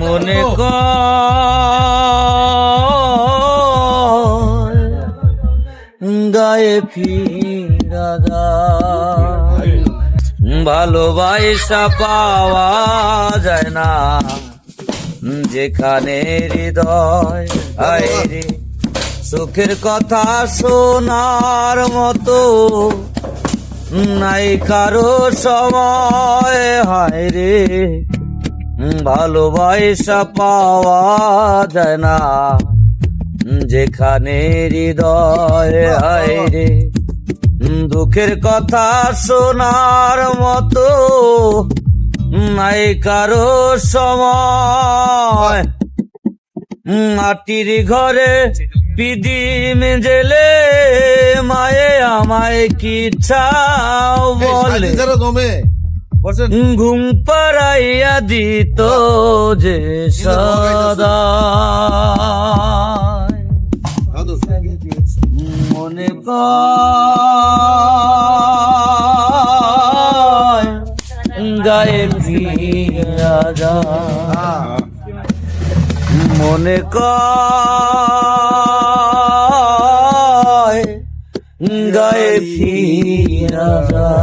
মনে গায়ে ফিরা যায়, ভালোবাসা পাওয়া যায় না যেখানে হৃদয় আইরে। সুখের কথা শোনার মতো নাই কারো সময়, হায় রে ভালোবাসা পাওয়া যায় না যেখানে হৃদয়, হায় রে দুঃখের কথা শোনার মতো নাই কারো সময়। মাটির ঘরে পিদিম জেলে মায়ে আমায় কি চাও বলে, ঘুম পাড়াইয়া দিত যে সদা। মনে গায়ে ফিরা যায়, মনে গায়ে ফিরা যায়।